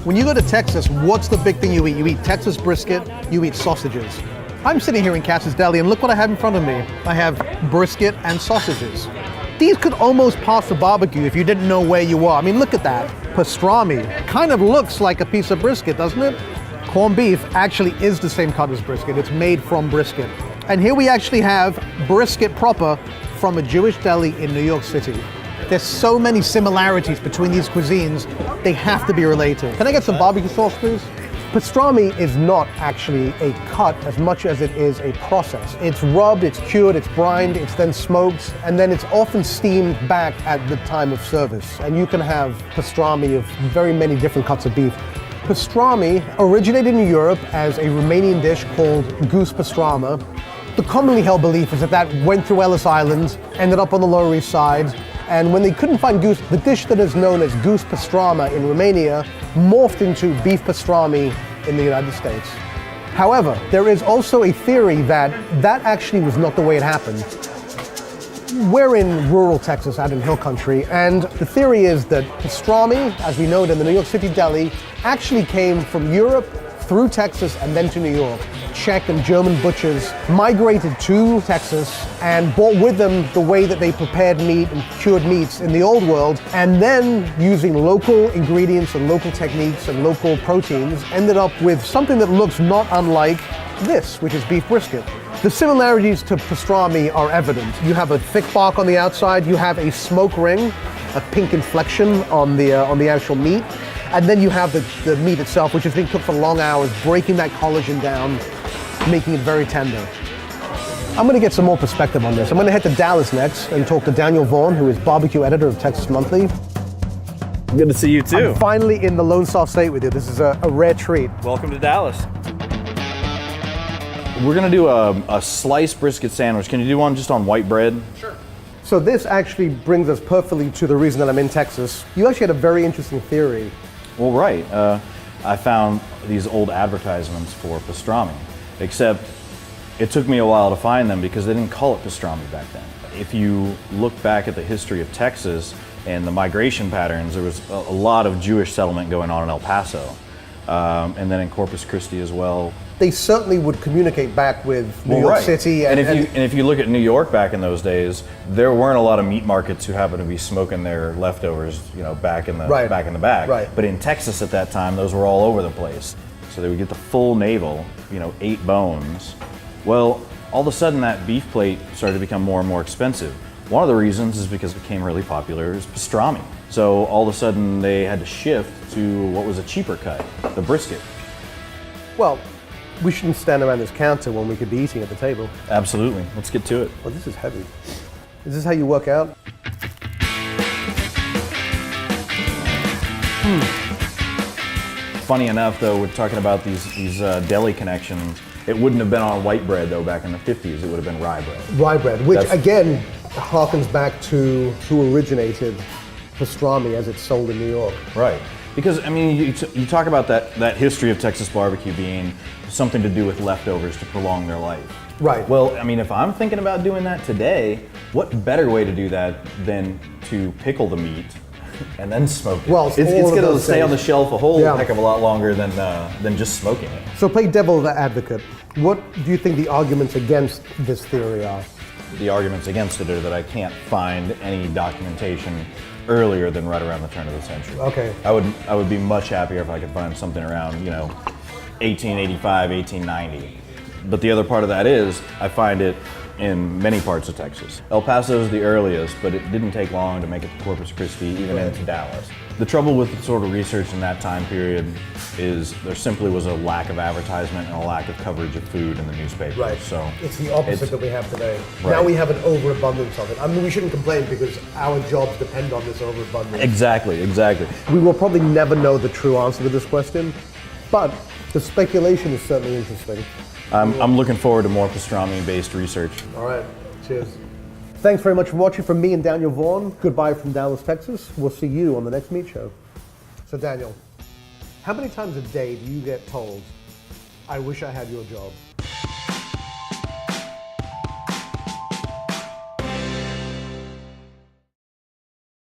When you go to Texas, what's the big thing you eat? You eat Texas brisket, you eat sausages. I'm sitting here in Cass's Deli and look what I have in front of me. I have brisket and sausages. These could almost pass for barbecue if you didn't know where you are. I mean, look at that. Pastrami. Kind of looks like a piece of brisket, doesn't it? Corned beef actually is the same cut as brisket. It's made from brisket. And here we actually have brisket proper from a Jewish deli in New York City. There's so many similarities between these cuisines, they have to be related. Can I get some barbecue sauce, please? Pastrami is not actually a cut as much as it is a process. It's rubbed, it's cured, it's brined, it's then smoked, and then it's often steamed back at the time of service. And you can have pastrami of very many different cuts of beef. Pastrami originated in Europe as a Romanian dish called goose pastrama. The commonly held belief is that that went through Ellis Island, ended up on the Lower East Side, and when they couldn't find goose, the dish that is known as goose pastrama in Romania morphed into beef pastrami in the United States. However, there is also a theory that that actually was not the way it happened. We're in rural Texas, out in hill country, and the theory is that pastrami, as we know it in the New York City deli, actually came from Europe through Texas and then to New York. Czech and German butchers migrated to Texas and brought with them the way that they prepared meat and cured meats in the old world, and then using local ingredients and local techniques and local proteins, ended up with something that looks not unlike this, which is beef brisket. The similarities to pastrami are evident. You have a thick bark on the outside, you have a smoke ring, a pink inflection on the actual meat, and then you have the meat itself, which is being cooked for long hours, breaking that collagen down, making it very tender. I'm gonna get some more perspective on this. I'm gonna head to Dallas next and talk to Daniel Vaughn, who is barbecue editor of Texas Monthly. Good to see you too. I'm finally in the Lone Star State with you. This is a rare treat. Welcome to Dallas. We're gonna do a sliced brisket sandwich. Can you do one just on white bread? Sure. So this actually brings us perfectly to the reason that I'm in Texas. You actually had a very interesting theory. Well, right. I found these old advertisements for pastrami, except it took me a while to find them because they didn't call it pastrami back then. If you look back at the history of Texas and the migration patterns, there was a lot of Jewish settlement going on in El Paso, and then in Corpus Christi as well. They certainly would communicate back with New York City. And if you look at New York back in those days, there weren't a lot of meat markets who happened to be smoking their leftovers, back in the back. Right. But in Texas at that time, those were all over the place. So they would get the full navel, 8 bones. Well, all of a sudden that beef plate started to become more and more expensive. One of the reasons is because it became really popular is pastrami. So all of a sudden they had to shift to what was a cheaper cut, the brisket. Well, we shouldn't stand around this counter when we could be eating at the table. Absolutely. Let's get to it. Well, this is heavy. Is this how you work out? Funny enough, though, we're talking about these deli connections. It wouldn't have been on white bread, though, back in the 50s. It would have been rye bread. Rye bread, which again harkens back to who originated pastrami as it's sold in New York. Right. Because, you talk about that history of Texas barbecue being something to do with leftovers to prolong their life. Right. Well, if I'm thinking about doing that today, what better way to do that than to pickle the meat and then smoke it? Well, it's going to stay on the shelf a whole heck of a lot longer than just smoking it. So play devil's advocate. What do you think the arguments against this theory are? The arguments against it are that I can't find any documentation earlier than right around the turn of the century. Okay. I would be much happier if I could find something around, 1885, 1890. But the other part of that is I find it in many parts of Texas. El Paso is the earliest, but it didn't take long to make it to Corpus Christi, even into Dallas. The trouble with the sort of research in that time period is there simply was a lack of advertisement and a lack of coverage of food in the newspapers. Right. So it's the opposite that we have today. Right. Now we have an overabundance of it. We shouldn't complain because our jobs depend on this overabundance. Exactly. We will probably never know the true answer to this question, but the speculation is certainly interesting. I'm looking forward to more pastrami-based research. All right, cheers. Thanks very much for watching from me and Daniel Vaughn. Goodbye from Dallas, Texas. We'll see you on the next Meat Show. So Daniel, how many times a day do you get told, I wish I had your job?